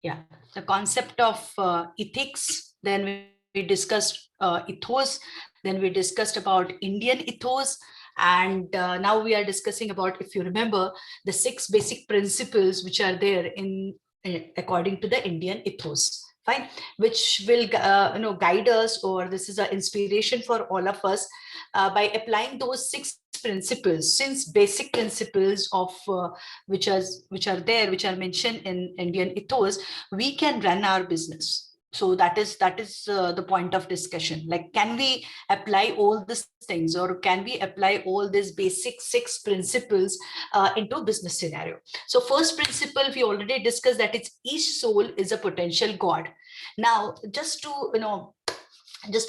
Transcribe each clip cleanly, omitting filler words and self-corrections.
yeah, the concept of ethics. Then we discussed ethos. Then we discussed about Indian ethos. And now we are discussing about, if you remember, the 6 basic principles which are there in according to the Indian ethos. Fine, which will guide us, or this is an inspiration for all of us by applying those 6 principles, since basic principles of which are there, which are mentioned in Indian ethos, we can run our business. So that is the point of discussion. Like, can we apply all these things, or can we apply all these basic 6 principles into business scenario? So first principle we already discussed, that it's each soul is a potential god. Now, just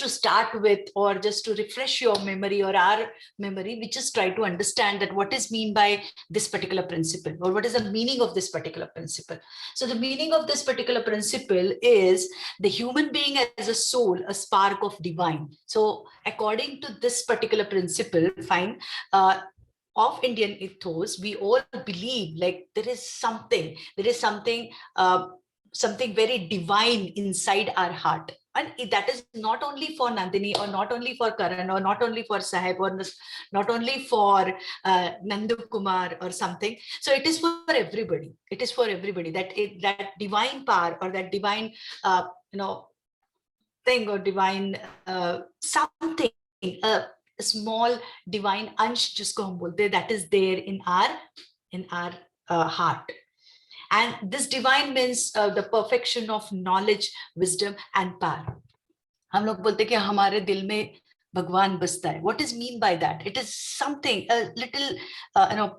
to start with, or just to refresh your memory or our memory, we just try to understand that what is mean by this particular principle, or what is the meaning of this particular principle. So the meaning of this particular principle is the human being as a soul, a spark of divine. So according to this particular principle, fine, of Indian ethos, we all believe like there is something, something very divine inside our heart. And that is not only for Nandini, or not only for Karan, or not only for Sahib, or not only for Nandu Kumar or something. So it is for everybody. It is for everybody, that divine power, or that divine, thing, or divine something, a small divine अंश जिसको हम बोलते हैं, that is there in our heart. And this divine means the perfection of knowledge, wisdom and power. हम लोग बोलते हैं कि हमारे दिल में भगवान बसता है. What is mean by that? It is something, a little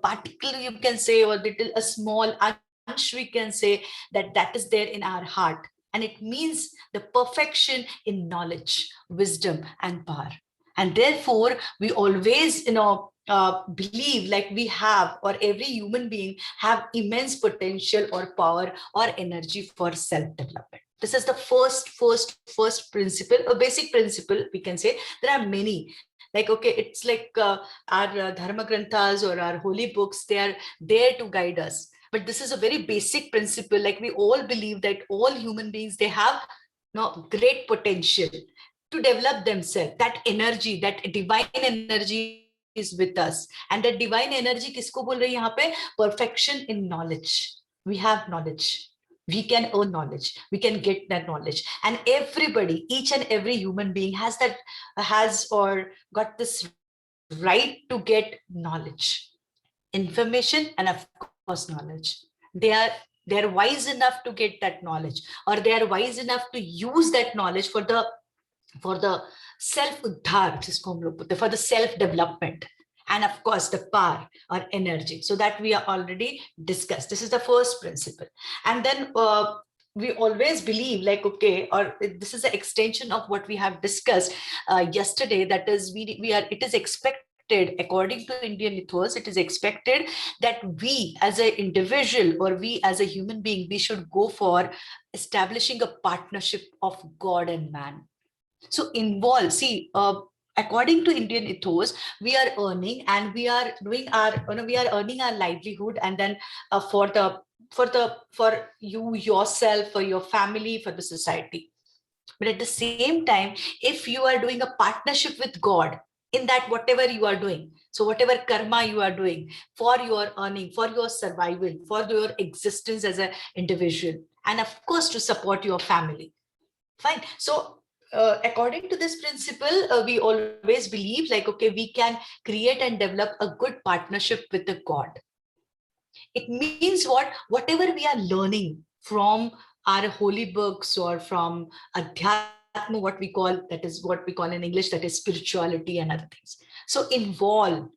particle, you can say, or a small ansh, we can say, that is there in our heart. And it means the perfection in knowledge, wisdom and power. And therefore we always believe like we have, or every human being have immense potential or power or energy for self-development. This is the first principle, a basic principle, we can say. There are many, like, okay, it's like our dharma granthas or our holy books, they are there to guide us. But this is a very basic principle. Like, we all believe that all human beings, they have great potential to develop themselves. That energy, that divine energy is with us. And that divine energy kisko bol rahi hai yahan pe? Perfection in knowledge. We have knowledge. We can earn knowledge. We can get that knowledge. And everybody, each and every human being has or got this right to get knowledge, information, and of course knowledge. They are wise enough to get that knowledge, or they are wise enough to use that knowledge for the self-uddhar, for the self-development, and of course the power or energy. So that we are already discussed. This is the first principle. And then we always believe like, okay, or this is an extension of what we have discussed yesterday, that is it is expected, according to Indian ethos, it is expected that we as an individual, or we as a human being, we should go for establishing a partnership of God and man. So involve, see, according to Indian ethos, we are earning, and we are doing we are earning our livelihood, and then for you yourself, for your family, for the society. But at the same time, if you are doing a partnership with God in that whatever you are doing, so whatever karma you are doing for your earning, for your survival, for your existence as an individual, and of course to support your family, fine. So according to this principle, we always believe like, okay, we can create and develop a good partnership with the God. It means whatever we are learning from our holy books, or from adhyatma, what we call, that is what we call in English, that is spirituality and other things. So involve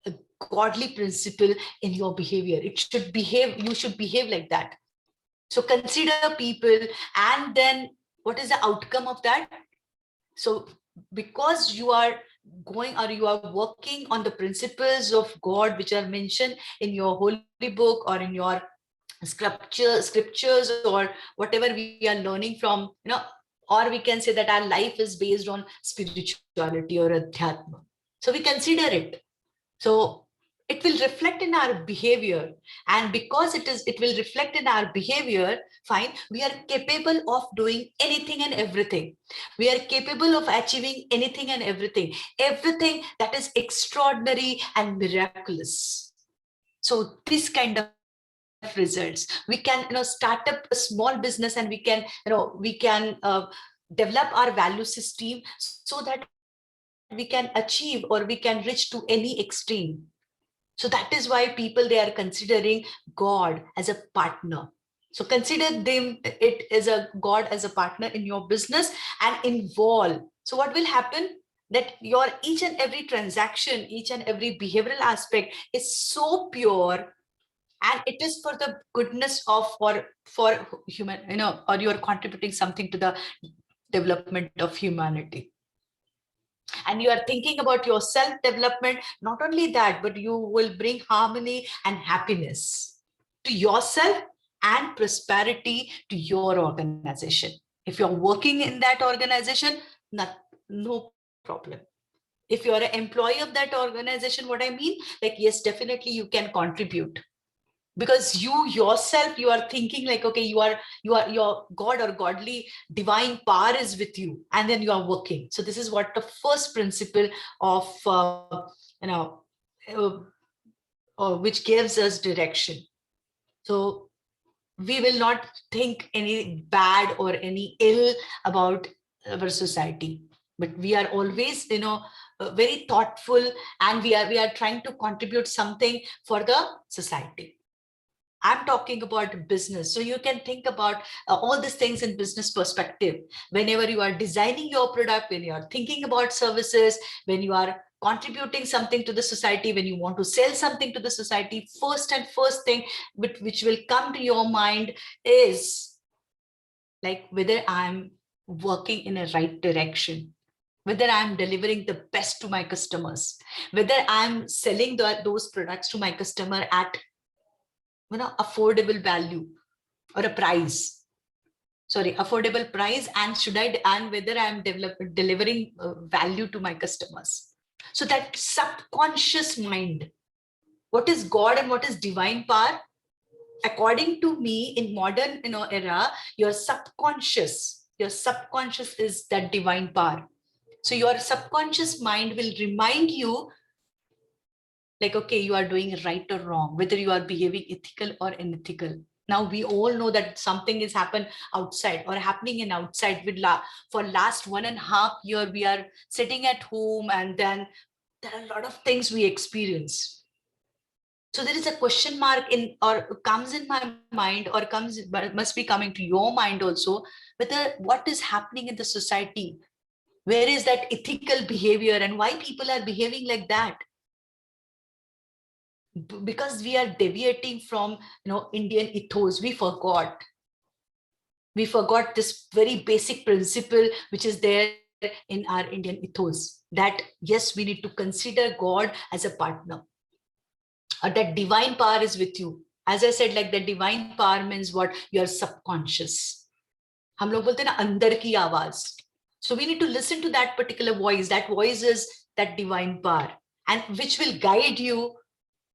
a godly principle in your behavior. You should behave like that. So consider people, and then what is the outcome of that? So because you are going, or you are working on the principles of God, which are mentioned in your holy book, or in your scriptures, or whatever we are learning from, or we can say that our life is based on spirituality or adhyatma. So we consider it. So it will reflect in our behavior. And because it will reflect in our behavior, fine, we are capable of doing anything and everything. We are capable of achieving anything and everything that is extraordinary and miraculous. So this kind of results, we can start up a small business, and we can develop our value system so that we can achieve or we can reach to any extreme. So that is why people, they are considering God as a partner. So consider it as a God as a partner in your business and involve. So what will happen? That your each and every transaction, each and every behavioral aspect is so pure, and it is for the goodness of for human, or you are contributing something to the development of humanity. And you are thinking about your self development. Not only that, but you will bring harmony and happiness to yourself and prosperity to your organization. If you're working in that organization, no problem. If you're an employee of that organization, what I mean, like, yes, definitely you can contribute, because you yourself, you are thinking like, okay, you are your God or godly divine power is with you, and then you are working. So this is what the first principle of you know uh, which gives us direction. So we will not think any bad or any ill about our society, but we are always very thoughtful, and we are trying to contribute something for the society. I'm talking about business. So you can think about all these things in business perspective. Whenever you are designing your product, when you are thinking about services, when you are contributing something to the society, when you want to sell something to the society, first thing which will come to your mind is like whether I'm working in a right direction, whether I'm delivering the best to my customers, whether I'm selling those products to my customer at affordable value or a price, sorry, affordable price, and whether I'm delivering value to my customers. So that subconscious mind, what is God and what is divine power? According to me, in modern era, your subconscious is that divine power. So your subconscious mind will remind you like, okay, you are doing right or wrong, whether you are behaving ethical or unethical. Now we all know that something is happened outside or happening in outside. For last 1.5 years, we are sitting at home, and then there are a lot of things we experience. So there is a question mark in, or comes in my mind, or must be coming to your mind also, whether what is happening in the society, where is that ethical behavior, and why people are behaving like that? Because we are deviating from Indian ethos. We forgot this very basic principle which is there in our Indian ethos, that yes, we need to consider God as a partner, or that divine power is with you. As I said, like, the divine power means what? Your subconscious. हम लोग बोलते हैं ना, अंदर की आवाज. So we need to listen to that particular voice. That voice is that divine power, and which will guide you,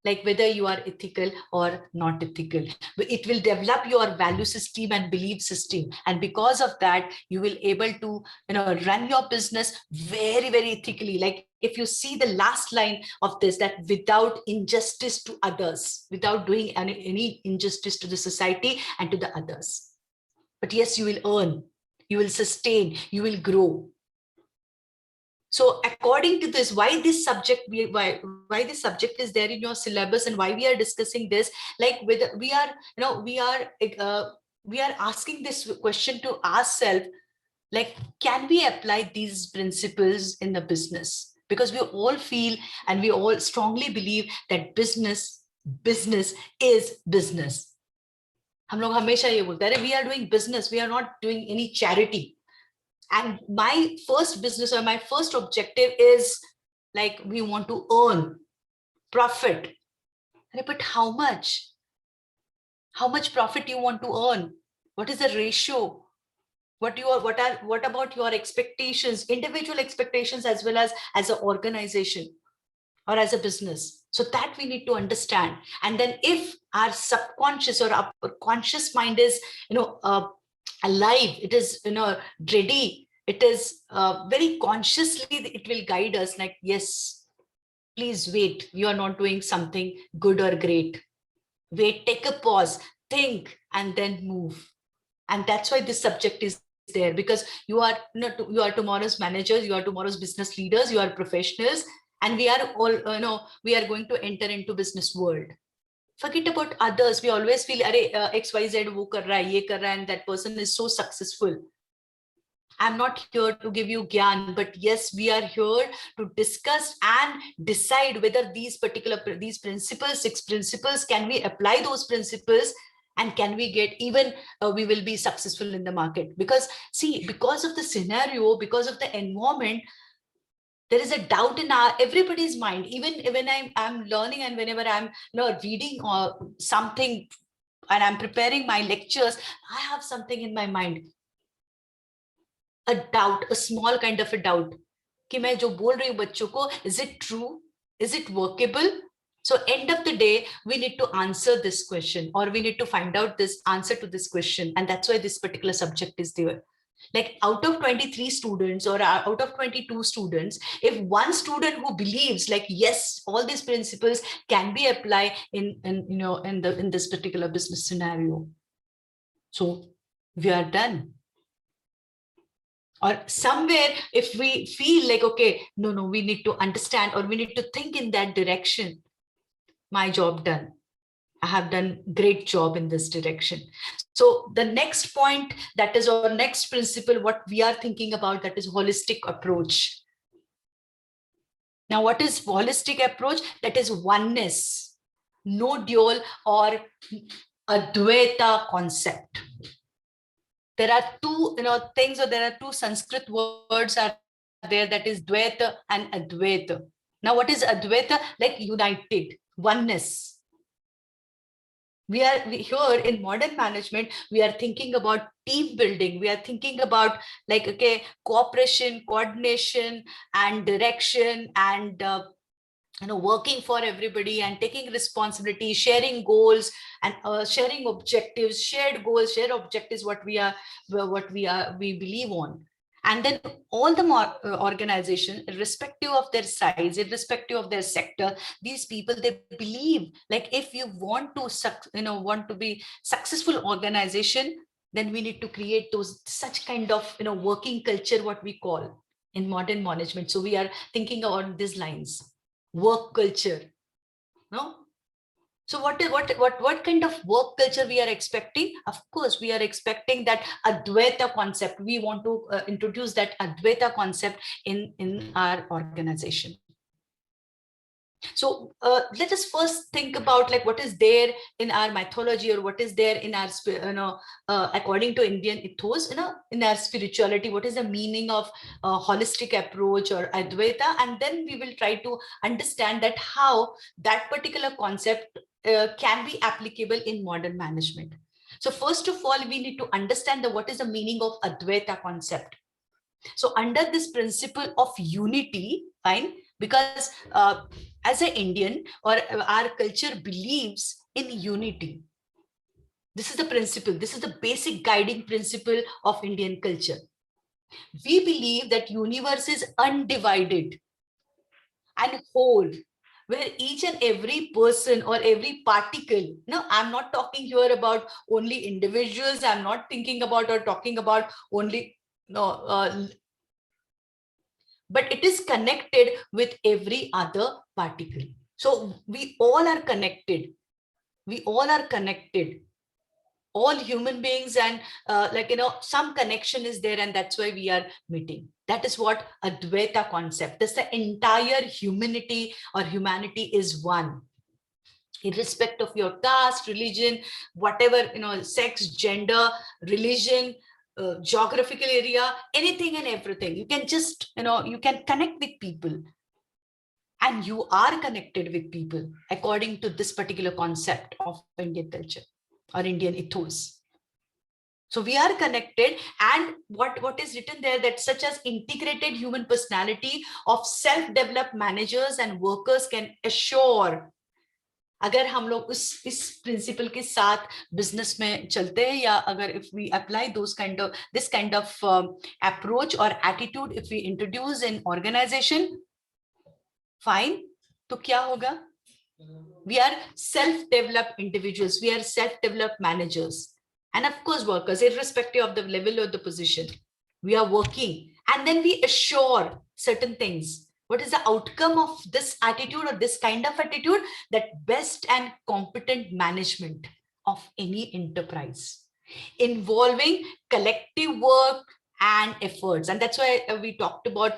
like whether you are ethical or not ethical. It will develop your value system and belief system, and because of that, you will able to run your business very, very ethically. Like, if you see the last line of this, that without injustice to others, without doing any injustice to the society and to the others. But yes, you will earn, you will sustain, you will grow. So according to this, why this subject is there in your syllabus, and why we are discussing this, like whether we are asking this question to ourselves, like, can we apply these principles in the business? Because we all feel and we all strongly believe that business is business. हम लोग हमेशा ये बोलते हैं, we are doing business, we are not doing any charity. And my first business or my first objective is like, we want to earn profit. But how much? How much profit you want to earn? What is the ratio? What about your expectations, individual expectations, as well as an organization or as a business? So that we need to understand. And then if our subconscious or our conscious mind is, alive, it is, ready, it is very consciously, it will guide us like, yes, please wait, you are not doing something good or great. Wait, take a pause, think, and then move. And that's why this subject is there, because you are, you are tomorrow's managers, you are tomorrow's business leaders, you are professionals, and we are all, we are going to enter into business world. Forget about others. We always feel, XYZ wo kar raha hai, ye kar raha hai, and that person is so successful. I'm not here to give you gyan, but yes, we are here to discuss and decide whether these principles, 6 principles, can we apply those principles, and can we get even, we will be successful in the market. Because see, because of the scenario, because of the environment, there is a doubt in everybody's mind. Even when I'm learning, and whenever I'm reading or something, and I'm preparing my lectures, I have something in my mind, a doubt, a small kind of a doubt, कि मैं जो बोल रही हूँ बच्चों को, is it true? Is it workable? So end of the day, we need to answer this question, or we need to find out this answer to this question. And that's why this particular subject is there. Like out of 23 students or out of 22 students, if one student who believes like, yes, all these principles can be applied in this particular business scenario, so we are done. Or somewhere, if we feel like, okay, no, we need to understand, or we need to think in that direction, my job done. I have done great job in this direction. So the next point, that is our next principle, what we are thinking about, that is holistic approach. Now, what is holistic approach? That is oneness, no dual or Advaita concept. There are two things, or there are two Sanskrit words are there, that is Dvaita and Advaita. Now, what is Advaita? Like united, oneness. We here in modern management, we are thinking about team building. We are thinking about like, okay, cooperation, coordination, and direction, and working for everybody, and taking responsibility, sharing goals, and sharing objectives, shared goals, shared objectives, what we believe on. And then all the organization, irrespective of their size, irrespective of their sector, these people, they believe like, if you want to be successful organization, then we need to create such kind of working culture, what we call in modern management. So we are thinking on these lines, work culture. No, so what kind of work culture we are expecting? Of course, we are expecting that Advaita concept. We want to introduce that Advaita concept in our organization. So let us first think about like, what is there in our mythology, or what is there in our according to Indian ethos, in our spirituality, what is the meaning of holistic approach or Advaita, and then we will try to understand that how that particular concept can be applicable in modern management. So first of all, we need to understand what is the meaning of Advaita concept. So under this principle of unity, fine, because as an Indian, or our culture believes in unity. This is the principle. This is the basic guiding principle of Indian culture. We believe that universe is undivided and whole, where each and every person or every particle, no, I'm not talking here about only individuals. I'm not thinking about or talking about only, but it is connected with every other particle. So we all are connected. We all are connected. All human beings, and some connection is there, and that's why we are meeting. That is what Advaita concept. That's the entire humanity, or humanity is one. Irrespective of your caste, religion, whatever, sex, gender, religion, geographical area, anything and everything. You can just, you can connect with people. And you are connected with people according to this particular concept of Indian culture or Indian ethos. So we are connected, and what is written there, that such as integrated human personality of self-developed managers and workers can assure. अगर हम लोग इस principal के साथ business में चलते हैं, या अगर if we apply this kind of approach or attitude, if we introduce in organization, fine, तो क्या होगा? We are self-developed individuals, we are self-developed managers, and of course workers, irrespective of the level or the position. We are working, and then we assure certain things. What is the outcome of this attitude or this kind of attitude? That best and competent management of any enterprise involving collective work and efforts. And that's why we talked about,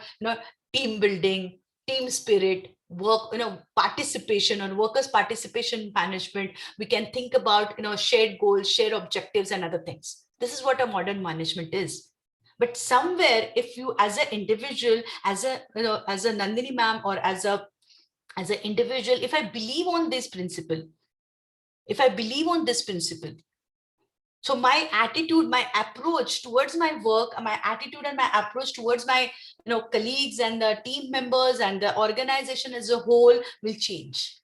team building, team spirit, work, participation, or workers participation management. We can think about, shared goals, shared objectives, and other things. This is what a modern management is. But somewhere, if you as an individual, as a Nandini ma'am, or as an individual, if I believe on this principle, so my attitude, my approach towards my work, my attitude and my approach towards my colleagues and the team members and the organization as a whole will change.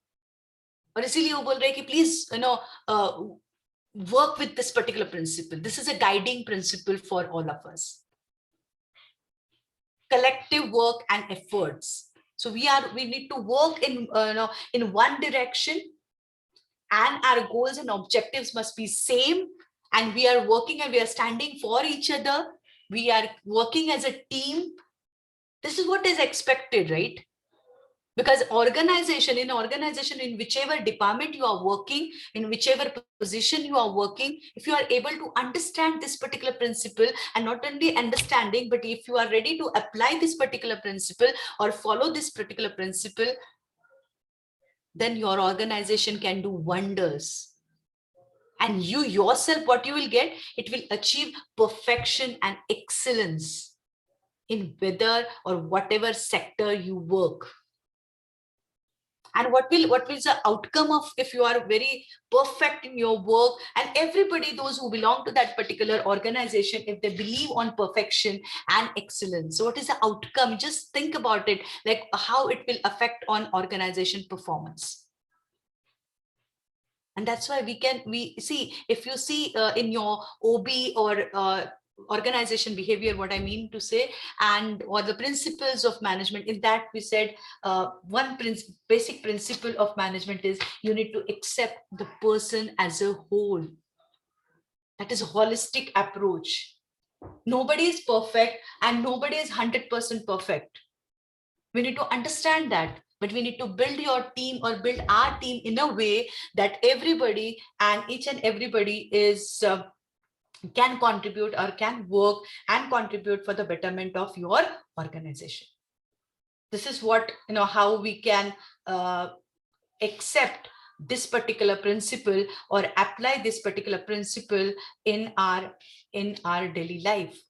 और इसीलिए वो बोल रहे हैं कि please work with this particular principle. This is a guiding principle for all of us. Collective work and efforts. So we need to work in one direction, and our goals and objectives must be same. And we are working and we are standing for each other. We are working as a team. This is what is expected, right? Because in organization, in whichever department you are working, in whichever position you are working, if you are able to understand this particular principle, and not only understanding, but if you are ready to apply this particular principle or follow this particular principle, then your organization can do wonders. And you yourself, what you will get, it will achieve perfection and excellence in whether or whatever sector you work. And what will the outcome of, if you are very perfect in your work, and everybody, those who belong to that particular organization, if they believe on perfection and excellence, so what is the outcome? Just think about it, like how it will affect on organization performance. And that's why we see, if you see in your OB or organization behavior, what I mean to say, and or the principles of management, in that we said one basic principle of management is you need to accept the person as a whole. That is a holistic approach. Nobody is perfect and nobody is 100% perfect. We need to understand that. But we need to build your team or build our team in a way that everybody and each and everybody is can contribute or can work and contribute for the betterment of your organization. This is what, how we can accept this particular principle or apply this particular principle in our daily life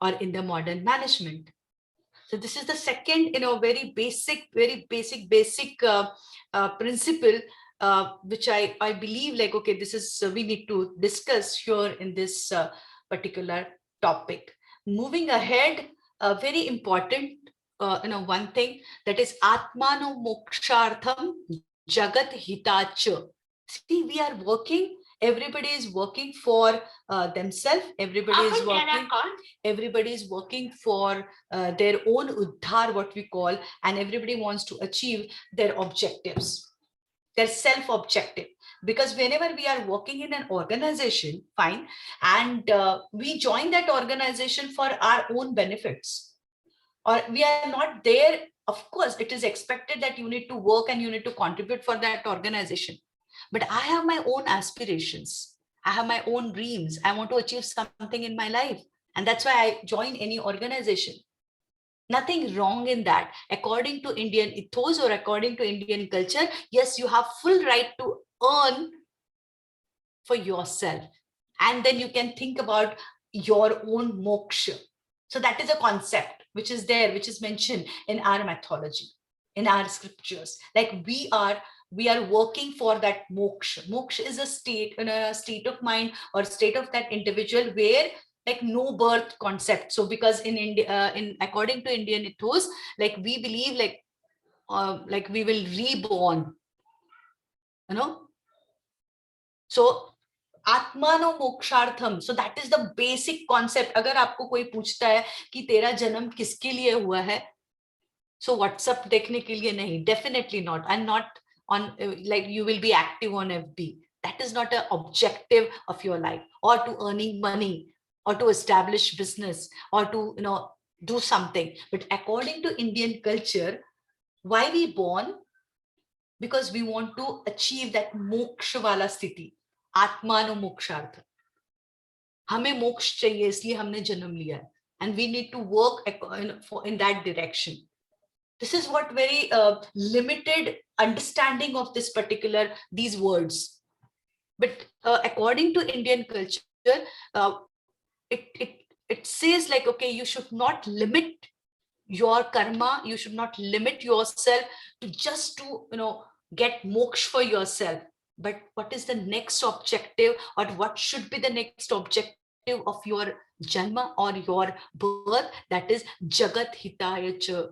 or in the modern management. So this is the second, very basic principle, which I believe, like, okay, this is we need to discuss here in this particular topic. Moving ahead, very important, one thing, that is Atmano Mokshartham Jagat Hitacha. See, we are working. Everybody is working for themselves. Everybody is working for their own uddhar, what we call, and everybody wants to achieve their objectives, their self-objective. Because whenever we are working in an organization, fine, and we join that organization for our own benefits, or we are not there, of course, it is expected that you need to work and you need to contribute for that organization. But I have my own aspirations. I have my own dreams. I want to achieve something in my life. And that's why I join any organization. Nothing wrong in that. According to Indian ethos or according to Indian culture, yes, you have full right to earn for yourself. And then you can think about your own moksha. So that is a concept which is there, which is mentioned in our mythology, in our scriptures. Like we are we are working for that moksha. Moksha is a state, a state of mind or state of that individual where like no birth concept. So because in India, according to Indian ethos, like we believe like we will reborn, you know. So आत्मानो मोक्षार्थम, so that is the basic concept. अगर आपको कोई पूछता है कि तेरा जन्म किसके लिए हुआ है, so WhatsApp देखने के लिए नहीं, definitely not, and not on like you will be active on FB. That is not an objective of your life, or to earning money, or to establish business, or to do something. But according to Indian culture, why we born? Because we want to achieve that moksha wala sthiti, आत्मानो मोक्षार्थ. हमें मोक्ष चाहिए, इसलिए हमने जन्म लिया है, and we need to work in that direction. This is what very limited understanding of this particular these words. But according to Indian culture, it says like, okay, you should not limit your karma, you should not limit yourself to just to get moksha for yourself. But what is the next objective, or what should be the next objective of your janma or your birth? That is jagat hitaya cha.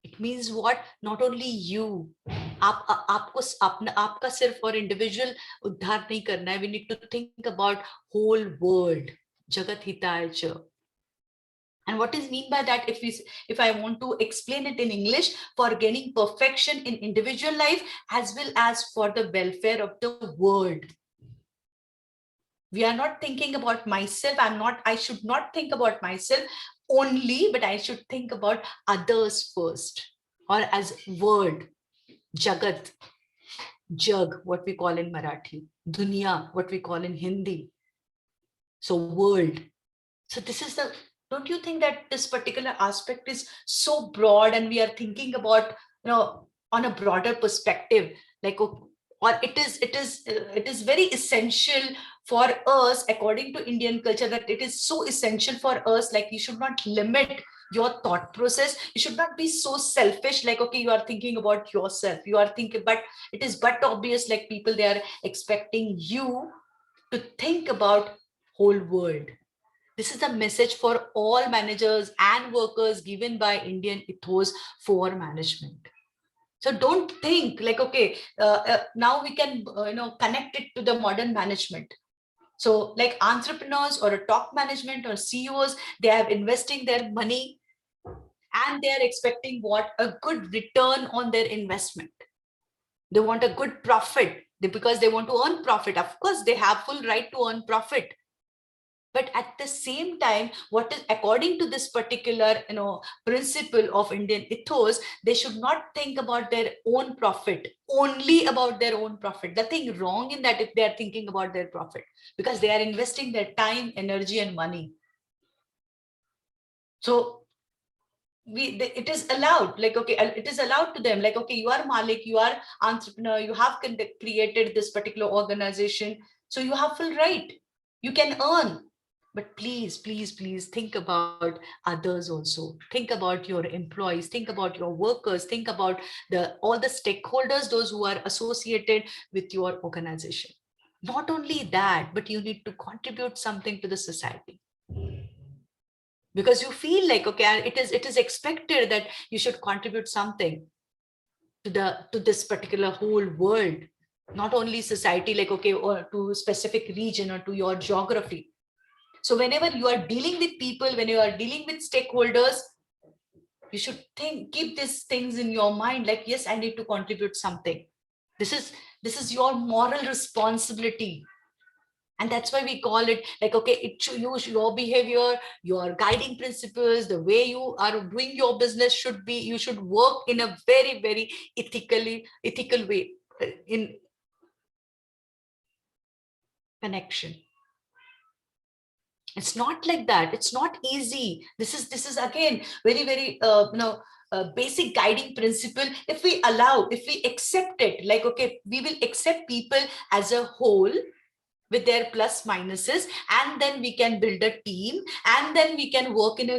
It means what? Not only you, आपको आपका सिर्फ और individual उद्धार नहीं करना है. We need to think about whole world. Jagat hitaya cha. And what is mean by that? If I want to explain it in English, for gaining perfection in individual life as well as for the welfare of the world. We are not thinking about myself. I should not think about myself only, but I should think about others first, or as world, jagat, jug, what we call in Marathi, dunya, what we call in Hindi. So world. So this is the, don't you think that this particular aspect is so broad, and we are thinking about, on a broader perspective, like, or it is very essential for us according to Indian culture, that it is so essential for us, like you should not limit your thought process. You should not be so selfish, like, okay, you are thinking about yourself, you are thinking, but it is but obvious, like people, they are expecting you to think about whole world. This is the message for all managers and workers given by Indian ethos for management. So don't think like, okay, now we can connect it to the modern management. So like entrepreneurs or a top management or CEOs, they are investing their money and they are expecting what? A good return on their investment. They want a good profit because they want to earn profit. Of course, they have full right to earn profit. But at the same time, what is according to this particular principle of Indian ethos, they should not think about their own profit, only about their own profit. Nothing wrong in that if they are thinking about their profit, because they are investing their time, energy, and money. So it is allowed, like, okay, it is allowed to them, like, okay, you are Malik, you are entrepreneur, you have created this particular organization, so you have full right, you can earn. But please, please, please think about others also. Think about your employees, think about your workers, think about all the stakeholders, those who are associated with your organization. Not only that, but you need to contribute something to the society. Because you feel like, okay, it is expected that you should contribute something to this particular whole world, not only society, like, okay, or to a specific region or to your geography. So whenever you are dealing with people, when you are dealing with stakeholders, you should keep these things in your mind, like, yes, I need to contribute something. This is your moral responsibility. And that's why we call it, like, okay, it should use your behavior, your guiding principles, the way you are doing your business should be, you should work in a very, very ethical way, in connection. It's not like that. It's not easy. This is again very, very basic guiding principle. If we accept it, like, okay, we will accept people as a whole, with their plus minuses, and then we can build a team, and then we can work in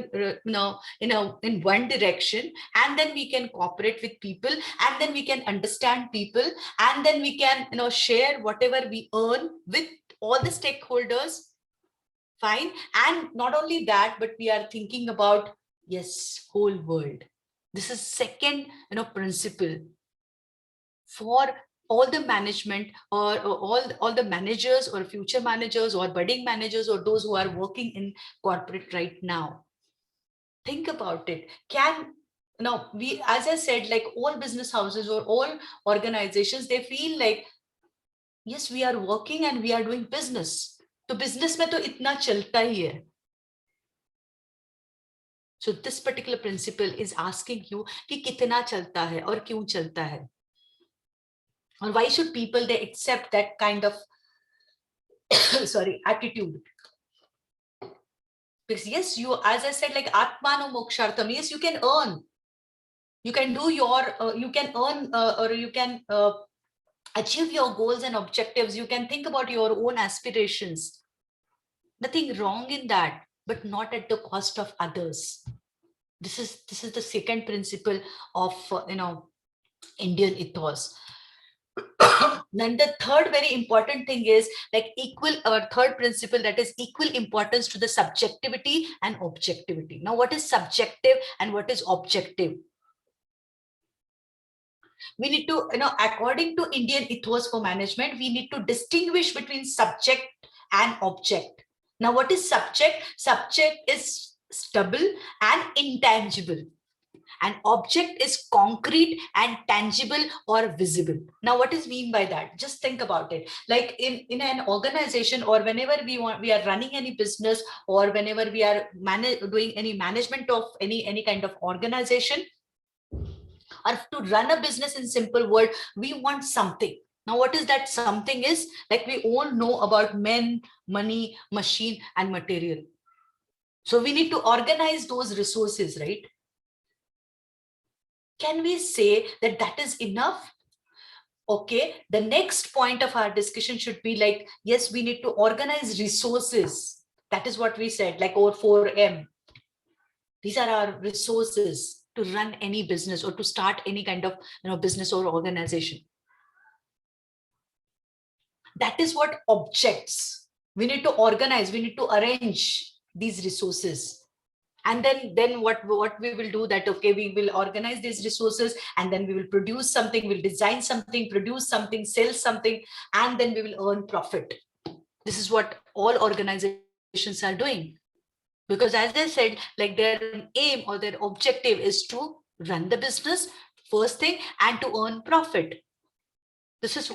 in one direction, and then we can cooperate with people, and then we can understand people, and then we can share whatever we earn with all the stakeholders. Fine. And not only that, but we are thinking about, yes, whole world. This is second principle for all the management, or all the managers or future managers or budding managers or those who are working in corporate right now. Think about it. We, as I said, like all business houses or all organizations, they feel like, yes, we are working and we are doing business. तो business में तो इतना चलता ही है. So this particular principle is asking you कि कितना चलता है और क्यों चलता है. Or why should people, they accept that kind of attitude? Because yes, you, as I said, like atmano mokshartham, yes, you can earn, you can do your you can earn or you can achieve your goals and objectives, you can think about your own aspirations, nothing wrong in that, but not at the cost of others. This is the second principle of Indian ethos. Then the third very important thing is like third principle, that is equal importance to the subjectivity and objectivity. Now, what is subjective and what is objective? We need to, according to Indian ethos for management, we need to distinguish between subject and object. Now, what is subject? Subject is stable and intangible, and object is concrete and tangible or visible. Now, what is mean by that? Just think about it. Like in an organization, or whenever we are running any business, or whenever we are doing any management of any kind of organization, or to run a business, in simple word, we want something. Now, what is that something is? Like we all know about men, money, machine, and material. So we need to organize those resources, right? Can we say that that is enough? Okay, the next point of our discussion should be like, yes, we need to organize resources. That is what we said, like over 4M. These are our resources to run any business or to start any kind of business or organization. That is what objects. We need to organize, we need to arrange these resources. And then what we will do, that okay, we will organize these resources, and then we will produce something, we'll design something, produce something, sell something, and then we will earn profit. This is what all organizations are doing, because as I said, like their aim or their objective is to run the business first thing and to earn profit. This is,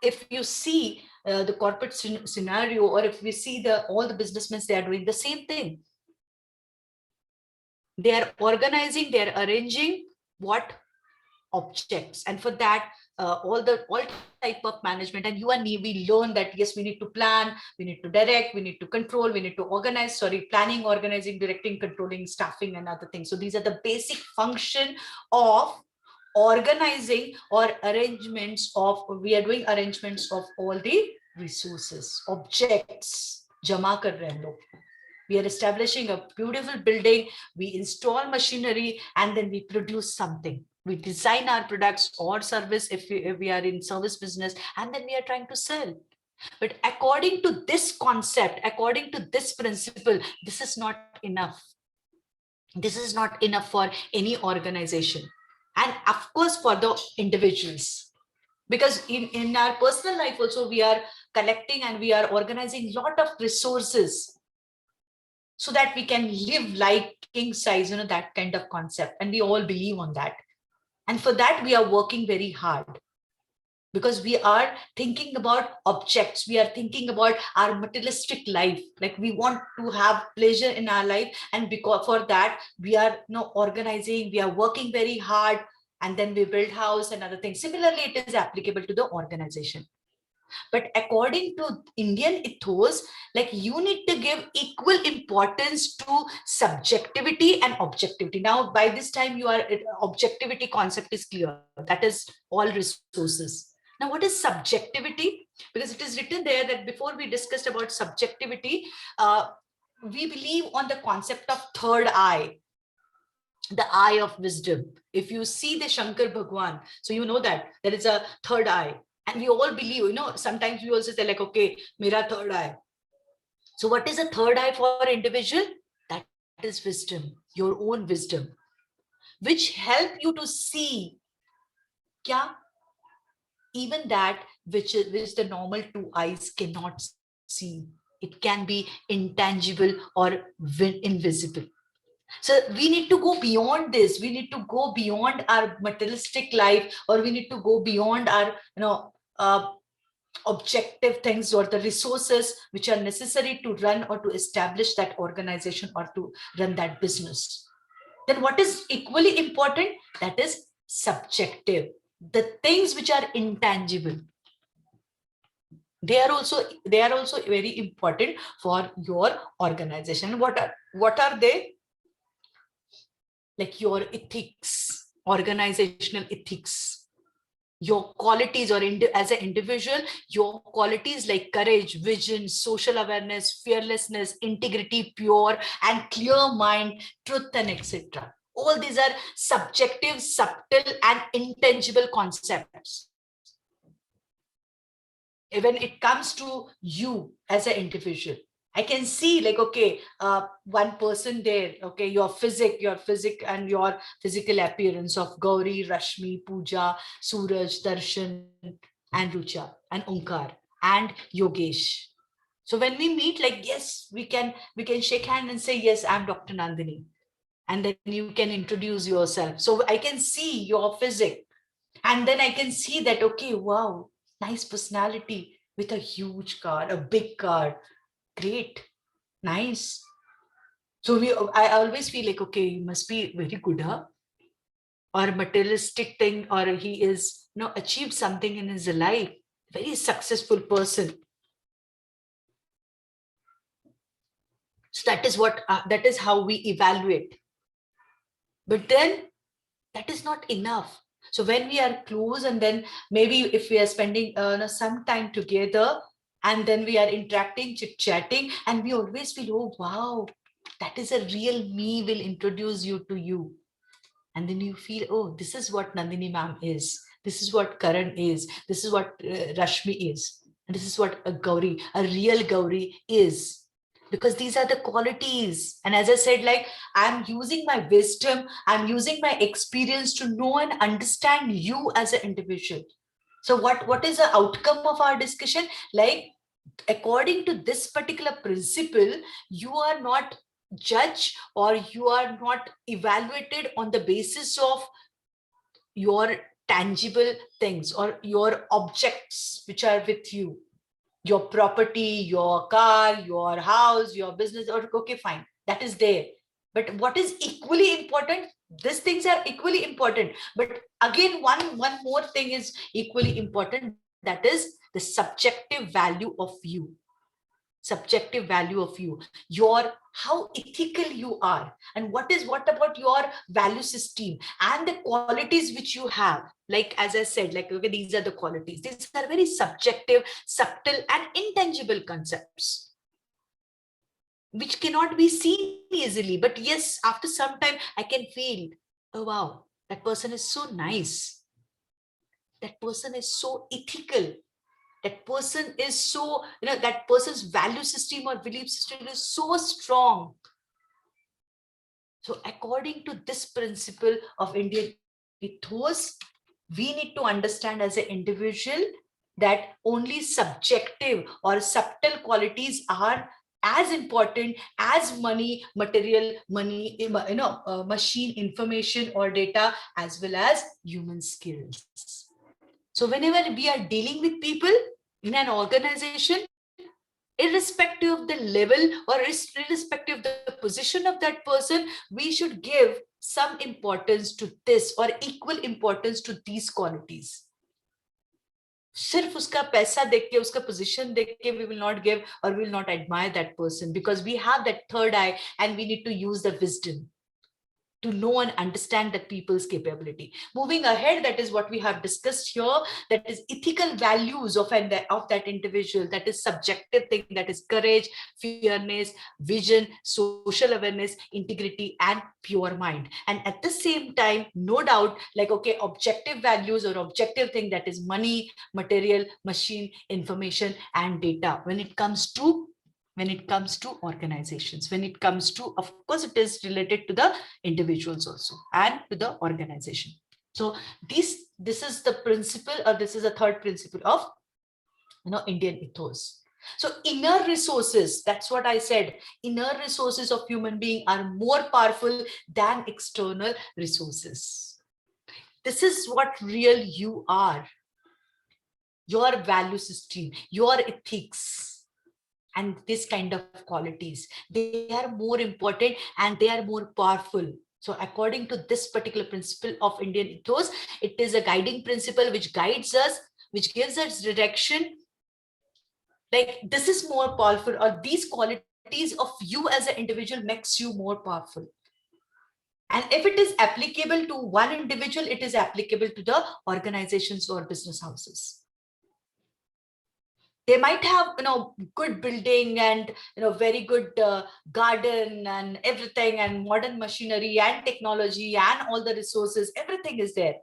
if you see the corporate scenario, or if we see all the businessmen, they are doing the same thing. They are organizing, they are arranging what objects, and for that all type of management, and you and me, we learn that yes, we need to plan, we need to direct, we need to control, we need to organize, planning, organizing, directing, controlling, staffing, and other things. So these are the basic function of organizing or arrangements of, we are doing arrangements of all the resources, objects. Jama kar rahe hum log. We are establishing a beautiful building, we install machinery, and then we produce something. We design our products or service if we are in service business, and then we are trying to sell. But according to this concept, according to this principle, this is not enough. This is not enough for any organization. And of course, for the individuals. Because in our personal life also, we are collecting and we are organizing a lot of resources, so that we can live like king size, that kind of concept. And we all believe on that. And for that, we are working very hard, because we are thinking about objects. We are thinking about our materialistic life. Like we want to have pleasure in our life. And because for that, we are organizing, we are working very hard, and then we build house and other things. Similarly, it is applicable to the organization. But according to Indian ethos, like you need to give equal importance to subjectivity and objectivity. Now, by this time, objectivity concept is clear. That is all resources. Now, what is subjectivity? because it is written there that before we discussed about subjectivity, we believe on the concept of third eye, the eye of wisdom. If you see the Shankar Bhagwan, so you know that there is a third eye, and we all believe, sometimes we also say like, okay, mera third eye. So what is a third eye for an individual? That is wisdom, your own wisdom, which help you to see kya, even that which the normal two eyes cannot see. It can be intangible or invisible. So we need to go beyond this. We need to go beyond our materialistic life, or we need to go beyond our, objective things or the resources which are necessary to run or to establish that organization or to run that business. Then what is equally important? That is subjective. The things which are intangible, they are also very important for your organization. What are they? Like your ethics, organizational ethics, your qualities, or as an individual, your qualities like courage, vision, social awareness, fearlessness, integrity, pure and clear mind, truth, and etc. All these are subjective, subtle, and intangible concepts. When it comes to you as an individual, I can see like, okay, one person there, okay, your physic and your physical appearance of Gauri, Rashmi, Pooja, Suraj, Darshan, and Rucha, and Onkar, and Yogesh. So when we meet, like, yes, we can shake hand and say, yes, I'm Dr. Nandini. And then you can introduce yourself. So I can see your physic. And then I can see that, okay, wow, nice personality with a huge car, a big car. Great, nice. So I always feel like, okay, he must be very good, huh? Or materialistic thing, or he is, achieved something in his life, very successful person. So that is how we evaluate. But then that is not enough. So when we are close, and then maybe if we are spending some time together, and then we are interacting, chit-chatting, and we always feel, oh, wow, that is a real me, will introduce you to you. And then you feel, oh, this is what Nandini ma'am is. This is what Karan is. This is what Rashmi is. And this is what a Gauri, a real Gauri is. Because these are the qualities. And as I said, like, I'm using my wisdom, I'm using my experience to know and understand you as an individual. So what is the outcome of our discussion? Like, according to this particular principle, you are not judged, or you are not evaluated on the basis of your tangible things or your objects which are with you, your property, your car, your house, your business, or okay, fine, that is there. But what is equally important? These things are equally important. But again, one more thing is equally important. That is the subjective value of you. Subjective value of you, your how ethical you are, and what about your value system and the qualities which you have. Like, as I said, like, okay, these are the qualities. These are very subjective, subtle, and intangible concepts which cannot be seen easily. But yes, after some time I can feel, oh wow, that person is so nice, that person is so ethical, that person is so, that person's value system or belief system is so strong. So according to this principle of Indian ethos, we need to understand as an individual that only subjective or subtle qualities are as important as money, material, money, machine, information, or data, as well as human skills. So whenever we are dealing with people in an organization, irrespective of the level or irrespective of the position of that person, we should give some importance to this or equal importance to these qualities. सिर्फ उसका पैसा देख के, उसका position देख के, we will not give or we will not admire that person, because we have that third eye and we need to use the wisdom. to know and understand that people's capability. Moving ahead, that is what we have discussed here, that is ethical values of that individual, that is subjective thing, that is courage, fairness, vision, social awareness, integrity, and pure mind. And at the same time, no doubt, like, okay, objective values or objective thing, that is money, material, machine, information, and data. When it comes to organizations, when it comes to, of course, it is related to the individuals also and to the organization. So this is the principle, or this is a third principle of Indian ethos. So inner resources, that's what I said, inner resources of human being are more powerful than external resources. This is what real you are, your value system, your ethics, and this kind of qualities, they are more important and they are more powerful. So according to this particular principle of Indian ethos, it is a guiding principle which guides us, which gives us direction. Like, this is more powerful, or these qualities of you as an individual makes you more powerful. And if it is applicable to one individual, it is applicable to the organizations or business houses. They might have good building and very good garden and everything, and modern machinery and technology and all the resources, everything is there.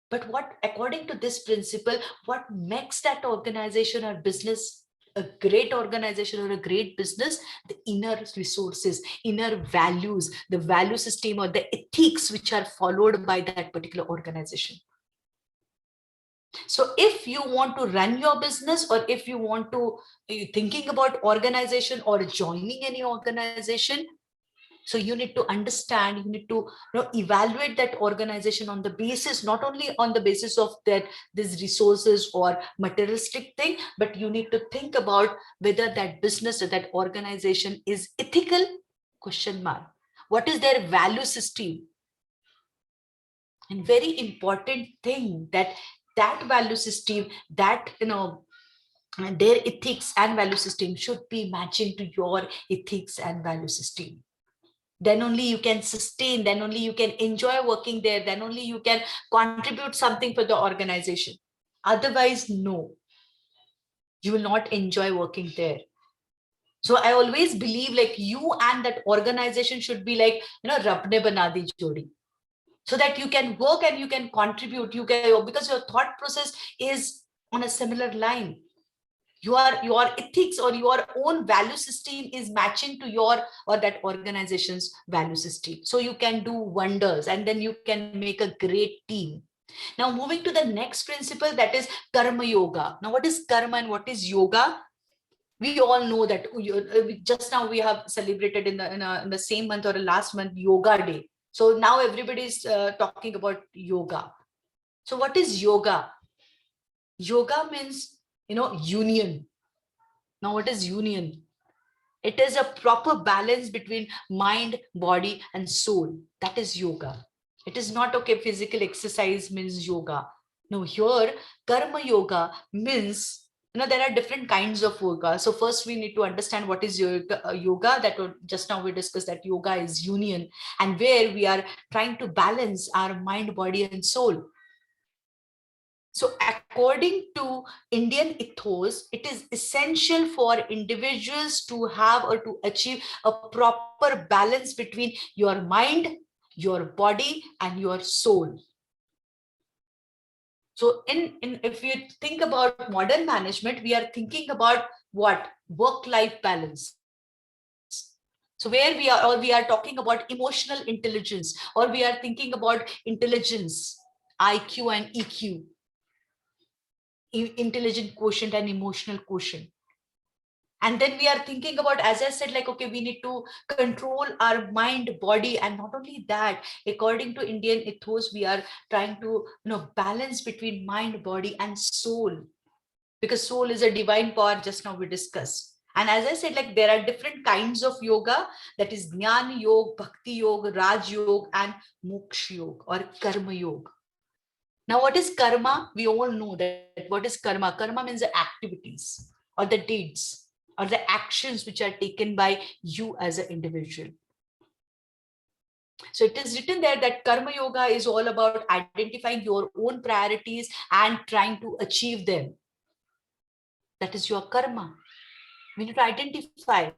But what, according to this principle, what makes that organization or business a great organization or a great business? The inner resources, inner values, the value system or the ethics which are followed by that particular organization. So if you want to run your business, or if you want to thinking about organization or joining any organization, so you need to understand, you need to evaluate that organization on the basis, not only on the basis of that these resources or materialistic thing, but you need to think about whether that business or that organization is ethical, question mark. What is their value system? And very important thing, that value system, that their ethics and value system should be matching to your ethics and value system. Then only you can sustain, then only you can enjoy working there, then only you can contribute something for the organization. Otherwise, no, you will not enjoy working there. So I always believe, like, you and that organization should be like Rab ne bana di jodi, so that you can work and you can contribute, you can, because your thought process is on a similar line. Your ethics or your own value system is matching to your or that organization's value system. So you can do wonders, and then you can make a great team. Now moving to the next principle, that is karma yoga. Now what is karma and what is yoga? We all know that just now we have celebrated in the same month or the last month Yoga Day. So now everybody is talking about yoga. So what is yoga? Yoga means union. Now what is union? It is a proper balance between mind, body, and soul. That is yoga. It is not okay, physical exercise means yoga. No, here karma yoga means there are different kinds of yoga. So first we need to understand what is yoga. That just now we discussed that yoga is union, and where we are trying to balance our mind, body, and soul. So according to Indian ethos, it is essential for individuals to have or to achieve a proper balance between your mind, your body, and your soul. So if you think about modern management, we are thinking about what? Work-life balance. So where we are, or we are talking about emotional intelligence, or we are thinking about intelligence, IQ and EQ. Intelligent quotient and emotional quotient. And then we are thinking about, as I said, like, okay, we need to control our mind, body, and not only that, according to Indian ethos, we are trying to balance between mind, body, and soul, because soul is a divine power, just now we discussed. And as I said, like, there are different kinds of yoga, that is Jnana Yoga, Bhakti Yoga, Raj Yoga, and Moksha Yoga or Karma Yoga. Now, what is karma? We all know that what is karma? Karma means the activities or the deeds or the actions which are taken by you as an individual. So it is written there that Karma Yoga is all about identifying your own priorities and trying to achieve them. That is your karma. We need to identify.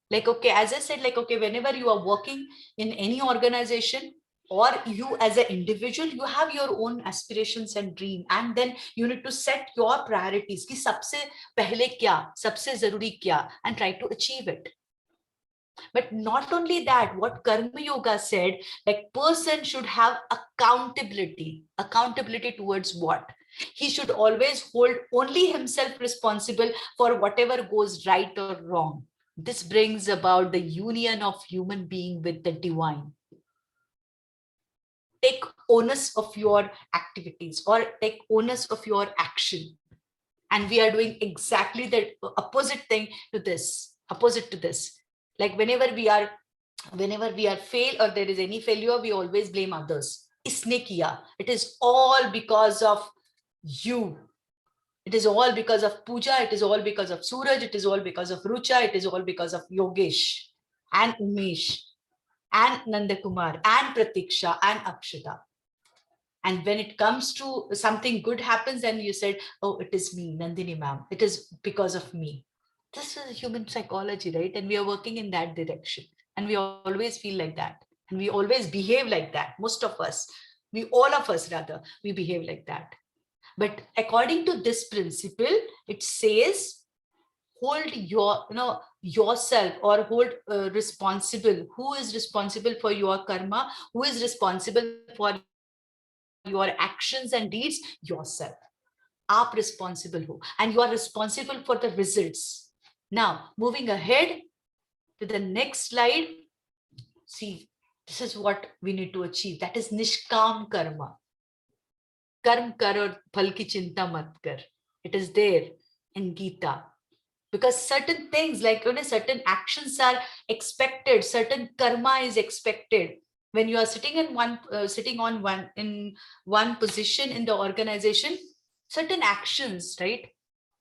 Like, okay, as I said, like, okay, whenever you are working in any organization or you as an individual, you have your own aspirations and dream. And then you need to set your priorities. Ki sabse pehle kya, sabse zaruri kya, and try to achieve it. But not only that, what Karma Yoga said, like person should have accountability. Accountability towards what? He should always hold only himself responsible for whatever goes right or wrong. This brings about the union of human being with the divine. Take onus of your activities or take onus of your action. And we are doing exactly the opposite thing to this, opposite to this. Like whenever we are fail or there is any failure, we always blame others. Isne kiya. It is all because of you. It is all because of Puja. It is all because of Suraj. It is all because of Rucha. It is all because of Yogesh and Umesh and Nandakumar and Pratiksha and Akshita. And when it comes to something good happens, then you said, oh, it is me, Nandini ma'am. It is because of me. This is human psychology, right? And we are working in that direction. And we always feel like that. And we always behave like that. Most of us, all of us rather, we behave like that. But according to this principle, it says, hold yourself or hold responsible. Who is responsible for your karma? Who is responsible for your actions and deeds? Yourself. Aap responsible ho, and you are responsible for the results. Now, moving ahead to the next slide. See, this is what we need to achieve. That is Nishkam Karma. Karm kar aur phal ki chinta mat kar. It is there in Gita. Because certain things, like certain actions are expected, certain karma is expected. When you are sitting in one position in the organization, certain actions, right?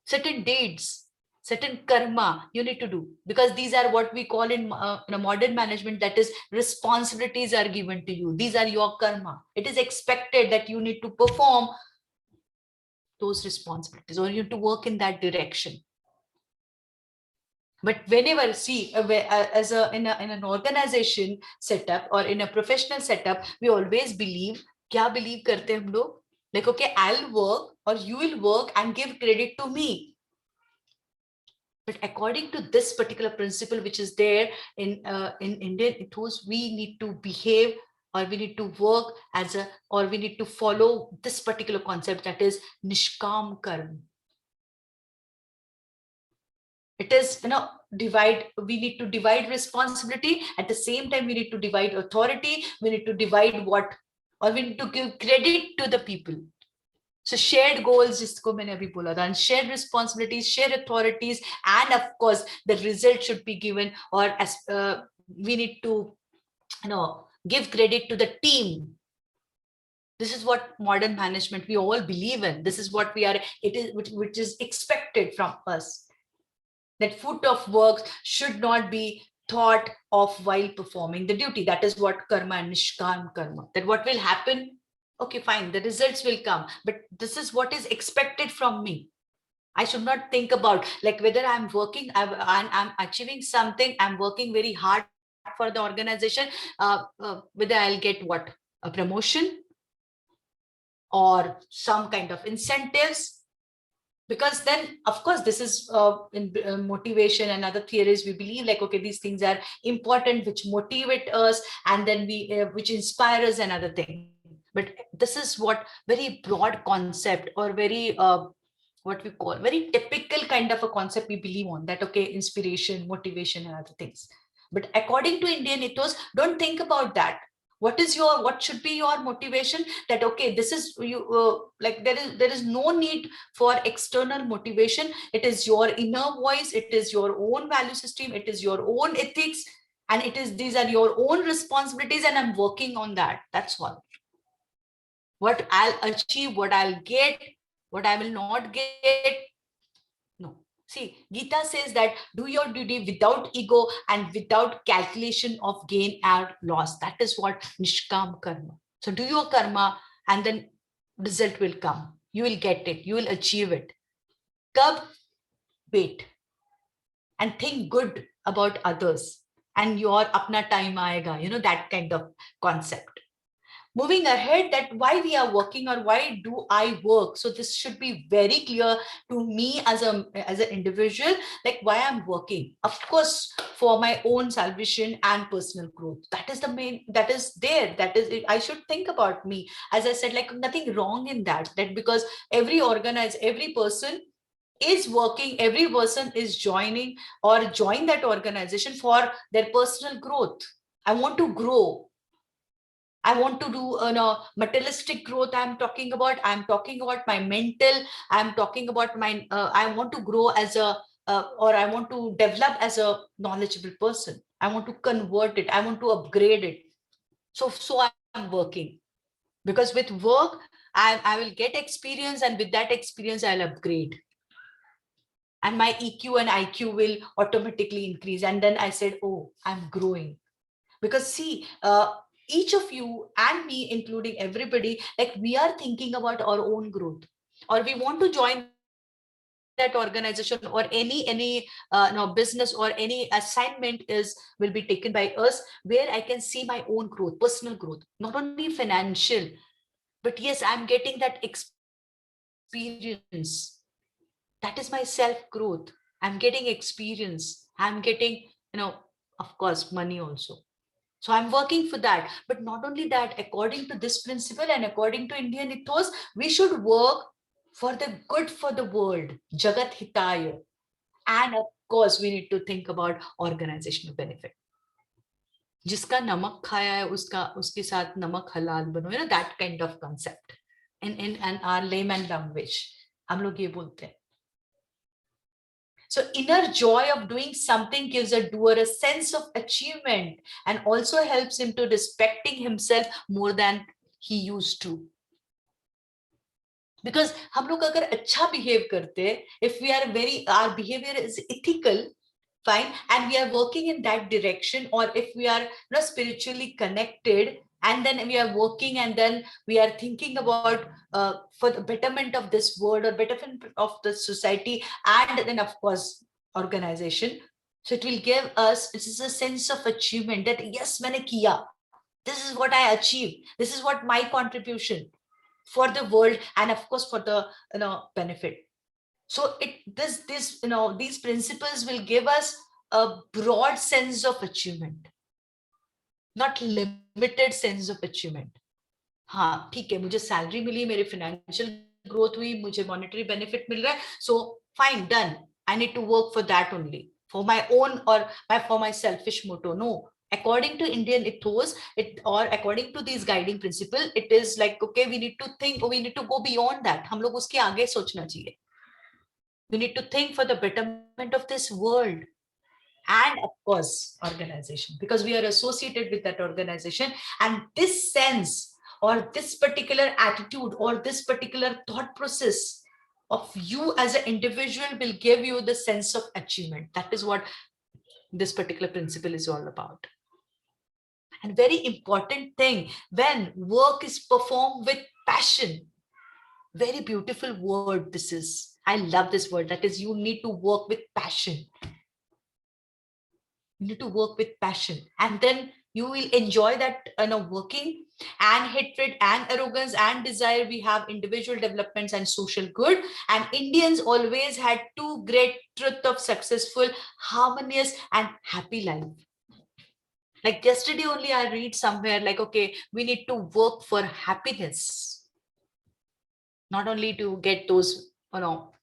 Certain deeds, certain karma you need to do, because these are what we call in a modern management, that is responsibilities are given to you. These are your karma. It is expected that you need to perform those responsibilities or you need to work in that direction. But whenever in an organization setup or in a professional setup, we always believe, kya believe karte hum log? Like, okay, I'll work or you will work and give credit to me. But according to this particular principle, which is there in Indian ethos, we need to behave or we need to work or we need to follow this particular concept, that is Nishkam Karma. It is, we need to divide responsibility. At the same time, we need to divide authority. We need to divide or we need to give credit to the people. So shared goals, jisko maine abhi bola tha, and shared responsibilities, shared authorities, and of course, the result should be given, or as we need to, give credit to the team. This is what modern management we all believe in. This is what which is expected from us. That foot of work should not be thought of while performing the duty. That is what karma and Nishkam Karma. That what will happen, okay, fine, the results will come, but this is what is expected from me. I should not think about like whether I'm working, I'm achieving something, I'm working very hard for the organization, whether I'll get what? A promotion or some kind of incentives. Because then, of course, this is in motivation and other theories, we believe like, okay, these things are important, which motivate us, and then which inspire us and other things. But this is what very broad concept or very, what we call very typical kind of a concept we believe on, that, okay, inspiration, motivation and other things. But according to Indian ethos, don't think about that. What should be your motivation? That, okay, this is you, like there is no need for external motivation. It is your inner voice, it is your own value system, it is your own ethics, and these are your own responsibilities, and I'm working on that. That's all. What I'll achieve, what I'll get, what I will not get, no. See, Gita says that do your duty without ego and without calculation of gain or loss. That is what Nishkam Karma. So do your karma and then result will come. You will get it. You will achieve it. Kab, wait and think good about others and your apna time aayega, that kind of concept. Moving ahead, that why we are working or why do I work. So this should be very clear to me as an individual, like why I'm working. Of course, for my own salvation and personal growth. That is the main, that is there. That is it. I should think about me. As I said, like nothing wrong in that. That because every person is working, every person is joining or join that organization for their personal growth. I want to grow. I want to do materialistic growth. I'm talking about my mental. I'm talking about my, I want to grow as or I want to develop as a knowledgeable person. I want to convert it. I want to upgrade it. So I'm working because with work, I will get experience, and with that experience, I'll upgrade. And my EQ and IQ will automatically increase. And then I said, oh, I'm growing. Because see, each of you and me, including everybody, like we are thinking about our own growth, or we want to join that organization or any business or any assignment will be taken by us, where I can see my own growth, personal growth, not only financial, but yes, I'm getting that experience. That is my self growth. I'm getting experience. I'm getting, of course, money also. So I'm working for that. But not only that, according to this principle and according to Indian ethos, we should work for the good for the world, Jagat Hitaya. And of course, we need to think about organizational benefit. जिसका नमक खाया है उसका उसके साथ नमक हलाल बनो, that kind of concept. In our layman language, हम लोग ये बोलते हैं. So inner joy of doing something gives a doer a sense of achievement and also helps him to respecting himself more than he used to. Because हम लोग अगर अच्छा behave करते, if we are our behavior is ethical, fine, and we are working in that direction, or if we are spiritually connected, and then we are working and then we are thinking about for the betterment of this world or betterment of the society, and then of course organization, so it will give us, this is a sense of achievement that yes, maine kiya, this is what I achieved, this is what my contribution for the world and of course for the benefit. So these principles will give us a broad sense of achievement, not limited sense of achievement. हाँ ठीक है, मुझे salary मिली, मेरे financial growth हुई, मुझे monetary benefit मिल रहा है, so fine, done, I need to work for that only, for my own or for my selfish motto. No, according to Indian ethos, or according to these guiding principle, it is like, okay, we need to think, we need to go beyond that. हम लोग उसके आगे सोचना चाहिए. We need to think for the betterment of this world and of course organization, because we are associated with that organization, and this sense or this particular attitude or this particular thought process of you as an individual will give you the sense of achievement. That is what this particular principle is all about. And very important thing, when work is performed with passion, very beautiful word this is, I love this word, that is, you need to work with passion. You need to work with passion, and then you will enjoy that working. And hatred and arrogance and desire, we have individual developments and social good. And Indians always had two great truth of successful, harmonious and happy life. Like yesterday only I read somewhere, like, okay, we need to work for happiness, not only to get those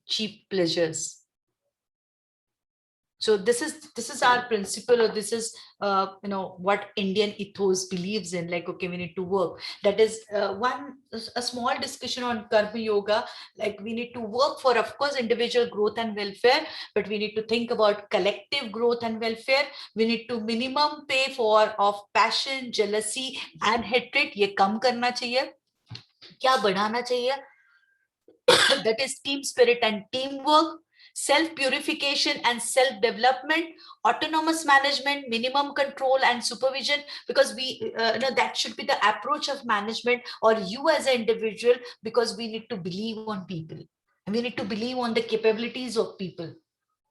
cheap pleasures. So this is our principle, or this is what Indian ethos believes in, like, okay, we need to work. That is a small discussion on karma yoga. Like, we need to work for, of course, individual growth and welfare, but we need to think about collective growth and welfare. We need to minimum pay for of passion, jealousy and hatred. ये कम करना चाहिए, क्या बढ़ाना चाहिए? That is team spirit and teamwork, self-purification and self-development, autonomous management, minimum control and supervision, because we, that should be the approach of management or you as an individual, because we need to believe on people and we need to believe on the capabilities of people.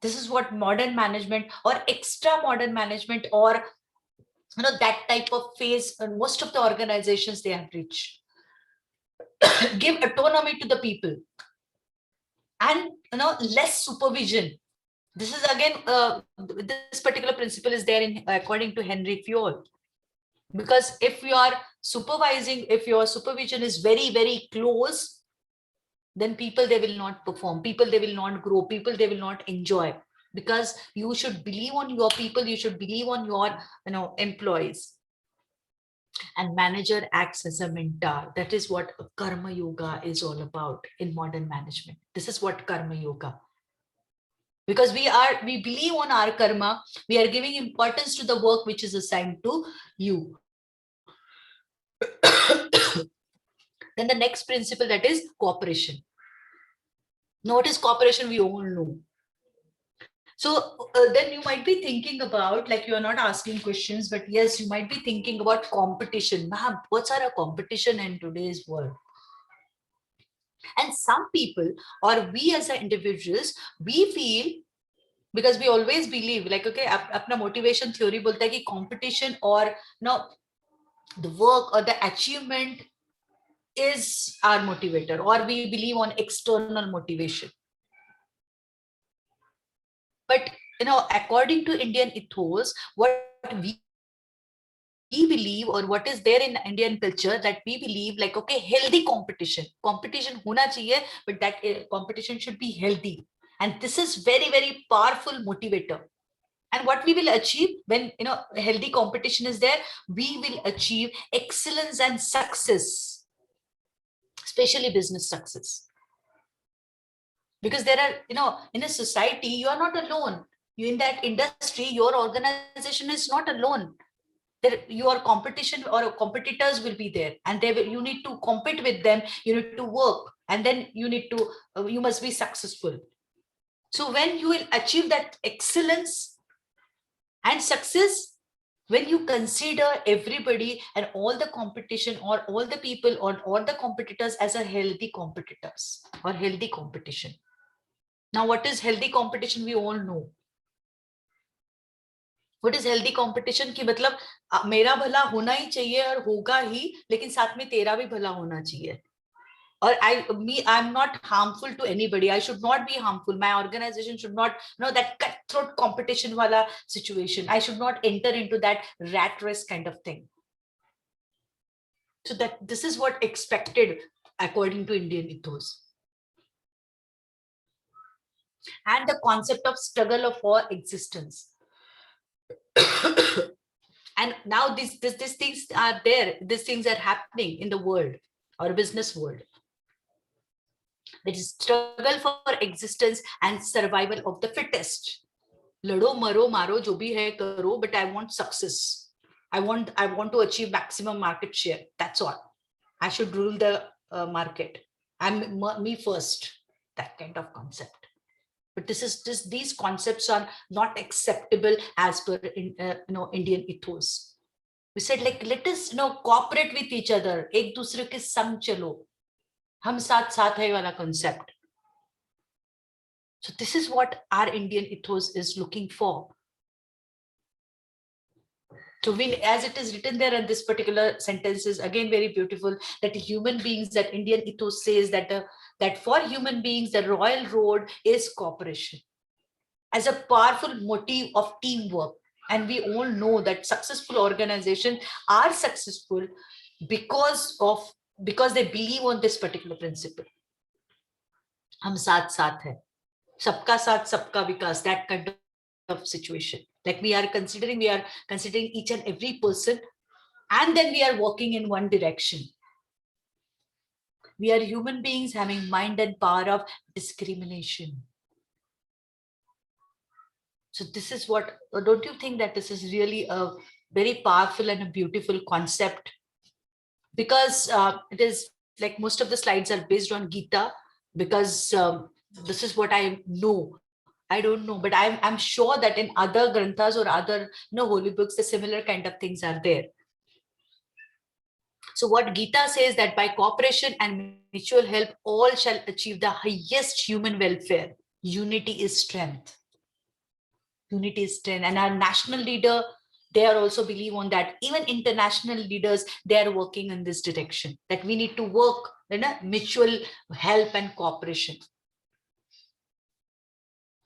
This is what modern management or extra modern management or that type of phase most of the organizations they have reached. Give autonomy to the people and less supervision. This is again this particular principle is there in according to Henry Fayol, because if you are supervising, if your supervision is very very close, then people they will not perform, people they will not grow, people they will not enjoy, because you should believe on your people, you should believe on your employees. And manager acts as a mentor. That is what karma yoga is all about in modern management. This is what karma yoga, because we believe on our karma, we are giving importance to the work which is assigned to you. Then the next principle, that is cooperation. Now, what is cooperation? We all know. So then you might be thinking about, like, you are not asking questions, but yes, you might be thinking about competition. Ma'am, what's our competition in today's world? And some people, or we as individuals, we feel, because we always believe, like, okay, apna motivation theory bolta hai ki competition or the work or the achievement is our motivator, or we believe on external motivation. But according to Indian ethos, what we believe, or what is there in Indian culture, that we believe, like, okay, healthy competition hona chahiye, but that competition should be healthy, and this is very very powerful motivator. And what we will achieve when healthy competition is there, we will achieve excellence and success, especially business success. Because there are, in a society, you are not alone. You in that industry, your organization is not alone. There, your competition or competitors will be there, and you need to compete with them. You need to work, and then you must be successful. So when you will achieve that excellence and success, when you consider everybody and all the competition or all the people or all the competitors as a healthy competitors or healthy competition. Now, what is healthy competition? We all know. What is healthy competition? कि मतलब मेरा भला होना ही चाहिए और होगा ही, लेकिन साथ में तेरा भी भला होना चाहिए. Or I'm not harmful to anybody. I should not be harmful. My organization should not, that cutthroat competition wala situation. I should not enter into that rat race kind of thing. So that this is what expected according to Indian ethos. And the concept of struggle for existence. And now these things are there. These things are happening in the world or business world. There is struggle for existence and survival of the fittest. Lado, maro, maro, jo bhi hai karo, but I want success. I want to achieve maximum market share. That's all. I should rule the market. I'm me first. That kind of concept. But these concepts are not acceptable as per Indian ethos. We said, like, let us cooperate with each other. Ek dusre ke sang chalo. Hum saath saath hai wala concept. So this is what our Indian ethos is looking for. So as it is written there in this particular sentence is again very beautiful, that human beings, that Indian ethos says that for human beings, the royal road is cooperation as a powerful motive of teamwork. And we all know that successful organizations are successful because they believe on this particular principle. Hum saath saath hai. Sabka saath, sabka vikas, that kind of situation. Like we are considering each and every person, and then we are walking in one direction. We are human beings having mind and power of discrimination. So this is what, don't you think that this is really a very powerful and a beautiful concept? Because it is like most of the slides are based on Gita, because this is what I know I don't know, but I'm sure that in other granthas or other holy books, the similar kind of things are there. So what Gita says that by cooperation and mutual help, all shall achieve the highest human welfare. Unity is strength. Unity is strength. And our national leader, they are also believe on that. Even international leaders, they are working in this direction, that we need to work in a mutual help and cooperation.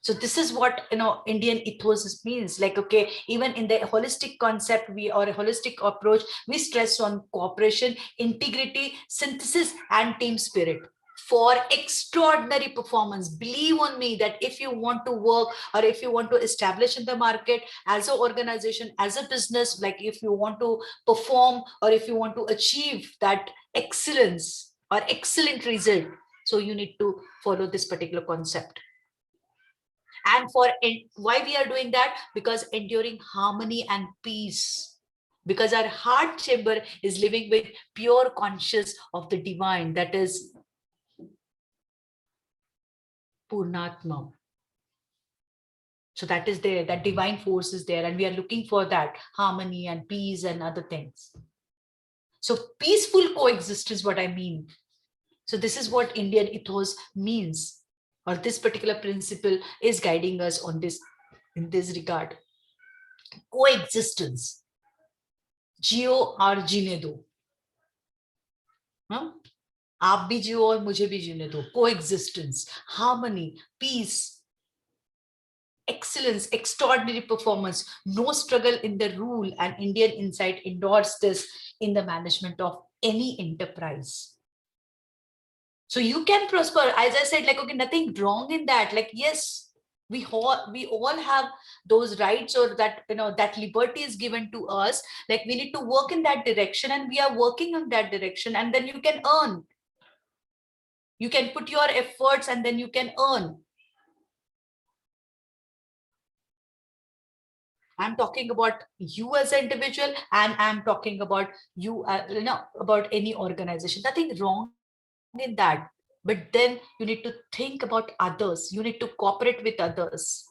So this is what Indian ethos means. Like, okay, even in the holistic concept, or a holistic approach, we stress on cooperation, integrity, synthesis, and team spirit for extraordinary performance. Believe on me that if you want to work, or if you want to establish in the market as an organization, as a business, like if you want to perform, or if you want to achieve that excellence or excellent result, so you need to follow this particular concept. And why we are doing that? Because enduring harmony and peace, because our heart chamber is living with pure conscious of the divine, that is Purnatma. So that is there, that divine force is there, and we are looking for that harmony and peace and other things. So peaceful coexistence, what I mean. So this is what Indian ethos means, or this particular principle is guiding us on this, in this regard. Coexistence. जियो और जीने दो. आप भी जियो और मुझे भी जीने दो. Coexistence, harmony, peace, excellence, extraordinary performance, no struggle in the rule, and Indian Insight endorse this in the management of any enterprise. So you can prosper, as I said, like, okay, nothing wrong in that. Like, yes, we all have those rights, or that that liberty is given to us. Like, we need to work in that direction, and we are working in that direction, and then you can earn. You can put your efforts, and then you can earn. I'm talking about you as an individual, and I'm talking about you, about any organization. Nothing wrong in that. But then you need to think about others. You need to cooperate with others.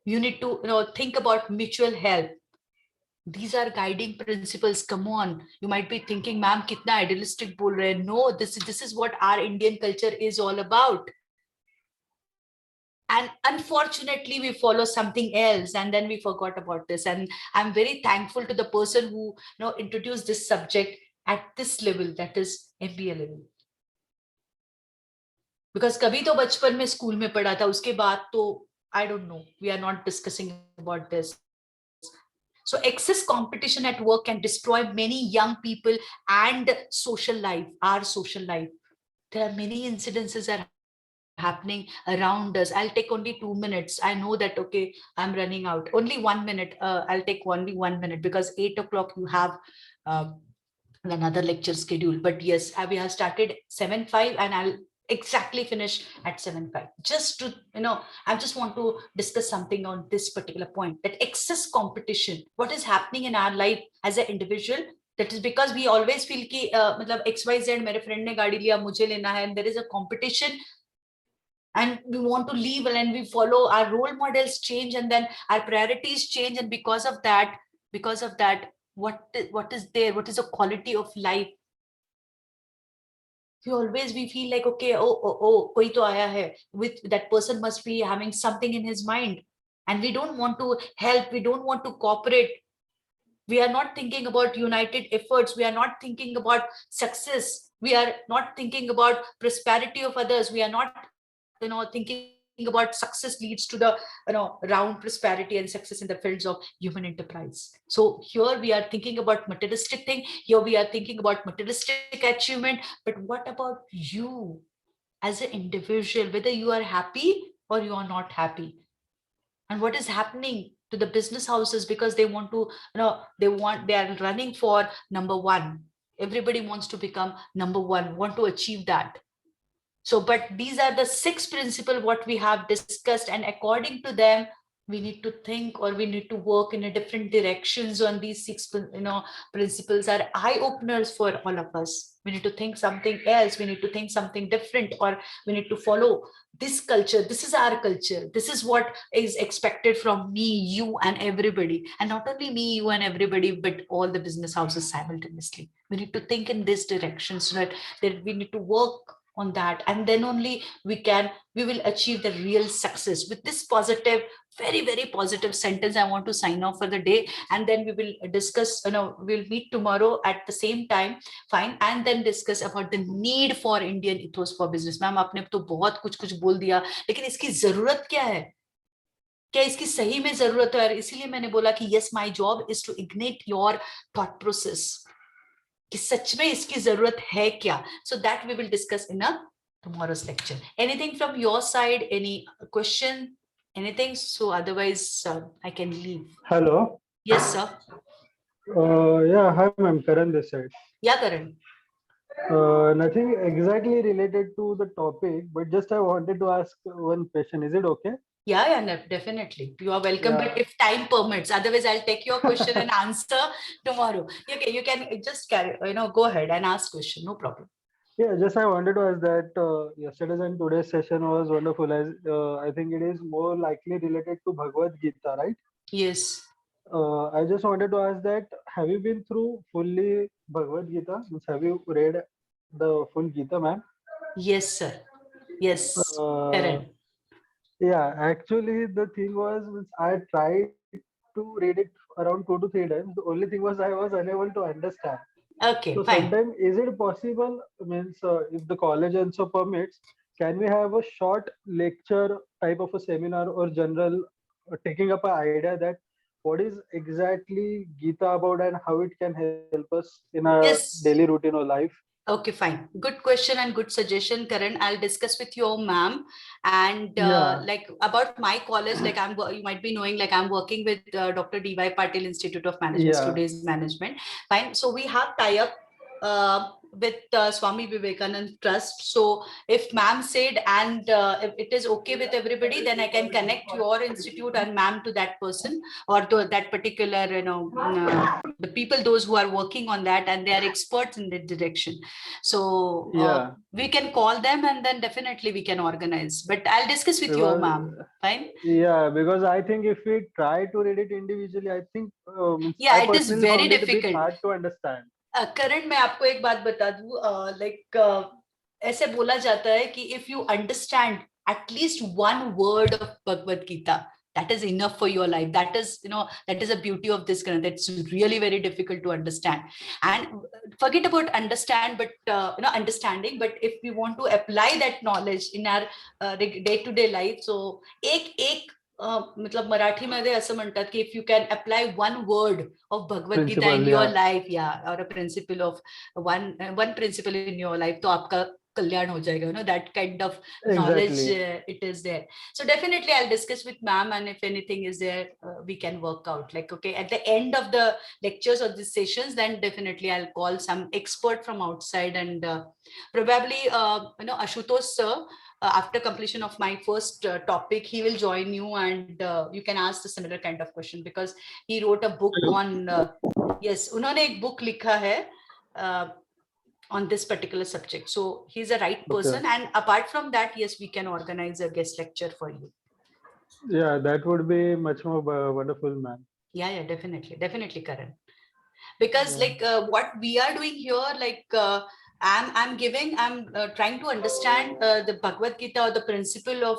You need to think about mutual help. These are guiding principles. Come on, you might be thinking, ma'am, kitna idealistic bol rahe hain. No, this is what our Indian culture is all about. And unfortunately, we follow something else, and then we forgot about this. And I'm very thankful to the person who introduced this subject at this level, that is MBA level. Because कभी तो बचपन में school में पढ़ा था, उसके बाद तो I don't know, we are not discussing about this. So excess competition at work can destroy many young people and social life, our social life. There are many incidences are happening around us. I'll take only 2 minutes. I know that, okay, I'm running out. Only 1 minute. I'll take only 1 minute, because 8 o'clock you have another lecture schedule. But yes, we have started 7:05, and I'll exactly finish at 7:05. Just to I just want to discuss something on this particular point, that excess competition, what is happening in our life as an individual. That is because we always feel ki matlab XYZ mere friend ne gaadi liya, mujhe lena hai, and there is a competition, and we want to leave, and we follow, our role models change, and then our priorities change, and because of that what is there, what is the quality of life? We feel like, okay, oh, koi to aaya hai, with that person must be having something in his mind, and we don't want to help, we don't want to cooperate. We are not thinking about united efforts, we are not thinking about success, we are not thinking about prosperity of others, we are not thinking about success leads to the round prosperity and success in the fields of human enterprise. So here we are thinking about materialistic thing, here we are thinking about materialistic achievement. But what about you as an individual, whether you are happy or you are not happy? And what is happening to the business houses, because they want to they are running for number one. Everybody wants to become number one, want to achieve that. So, but these are the 6 principles what we have discussed, and according to them, we need to think, or we need to work in a different directions on these six, principles are eye openers for all of us. We need to think something else. We need to think something different, or we need to follow this culture. This is our culture. This is what is expected from me, you, and everybody. And not only me, you, and everybody, but all the business houses simultaneously. We need to think in this direction, so that we need to work on that, and then only we will achieve the real success. With this positive, very, very positive sentence, I want to sign off for the day, and then we will discuss, we'll meet tomorrow at the same time, fine, and then discuss about the need for Indian ethos for business. Ma'am आपने तो बहुत कुछ कुछ बोल दिया, लेकिन इसकी जरूरत क्या है, क्या इसकी सही में जरूरत है? और इसीलिए मैंने बोला कि yes, my job is to ignite your thought process, कि सच में इसकी जरूरत है क्या. So that we will discuss in a tomorrow's lecture. Anything from your side? Any question? Anything? So otherwise, I can leave. Hello. Yes, sir. Yeah, hi, ma'am. Karan this side. Yeah, Karan. Nothing exactly related to the topic, but just I wanted to ask one question. Is it okay? Yeah, no, definitely. You are welcome, Yeah. but if time permits, otherwise I'll take your question and answer tomorrow. Okay, you can just go ahead and ask question. No problem. Yeah, just I wanted to ask that yesterday's and today's session was wonderful. As I think it is more likely related to Bhagavad Gita, right? Yes. I just wanted to ask that, have you been through fully Bhagavad Gita? Means, have you read the full Gita, ma'am? Yes, sir. Yes. Karan. Yeah, actually the thing was, I tried to read it around 2 to 3 times. The only thing was I was unable to understand. Okay, So fine. sometimes is it possible, means if the college also permits, can we have a short lecture type of a seminar or general taking up an idea that what is exactly Gita about and how it can help us in our Yes. daily routine or life? Okay, fine. Good question and good suggestion, Karan. I'll discuss with your ma'am. And Yeah. like about my college, like you might be knowing, like I'm working with Dr. D.Y. Patil Institute of Management, Yeah. Today's Management. Fine. So we have tie-up with Swami Vivekanand Trust. So if ma'am said, and if it is okay with everybody, then I can connect your institute and ma'am to that person, or to that particular, the people, those who are working on that, and they are experts in that direction. So Yeah. we can call them, and then definitely we can organize. But I'll discuss with your ma'am. Fine. Yeah, because I think if we try to read it individually, I think yeah, I it is personally very found it a bit difficult. hard to understand. करण मैं आपको एक बात बता दूं, like ऐसे बोला जाता है कि if you understand at least one word of Bhagavad Gita, that is enough for your life. That is, that is a beauty of this Granth. It's really very difficult to understand. And forget about understand, but understanding. But if we want to apply that knowledge in our day-to-day life, so एक मतलब मराठी मध्ये असं म्हणतात की if you can apply one word of Bhagavad Gita in your life, or a principle of one principle in your life, तो आपका कल्याण हो जाएगा, that kind of knowledge it is there. So definitely I'll discuss with ma'am, and if anything is there, we can work out, like, okay, at the end of the lectures or the sessions, then definitely I'll call some expert from outside, and probably Ashutosh sir, after completion of my first topic, he will join you, and you can ask the similar kind of question, because he wrote a book on yes, उन्होंने एक book लिखा है on this particular subject. So he's a right person. And apart from that, yes, we can organize a guest lecture for you. Yeah, that would be much more wonderful, ma'am. Yeah, definitely, Karan. Because like what we are doing here, like I'm trying to understand the Bhagavad Gita, or the principle of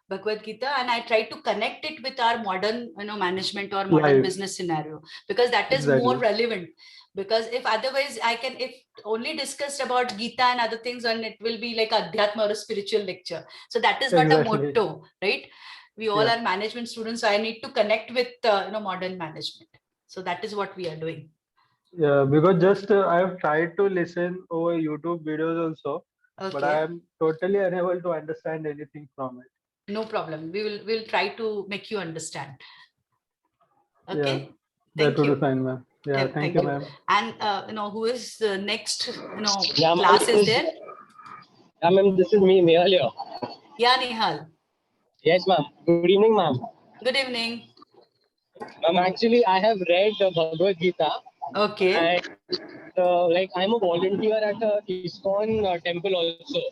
Bhagavad Gita, and I try to connect it with our modern, management or modern business scenario, because that is more relevant. Because if otherwise if only discussed about Gita and other things, and it will be like Adhyatma or a spiritual lecture. So that is not a motto, right? We all are management students, so I need to connect with modern management. So that is what we are doing. Yeah, because just I have tried to listen over YouTube videos also, but I am totally unable to understand anything from it. No problem. We'll try to make you understand. Okay. Yeah, that would be fine, ma'am. Yeah, thank you, ma'am. And who is the next class is there? Yeah, ma'am, this is me, Nihal here. Yeah, Nihal. Yes, ma'am. Good evening, ma'am. Good evening. Actually, I have read the Bhagavad Gita, Okay. and like I'm a volunteer at a ISKCON temple also.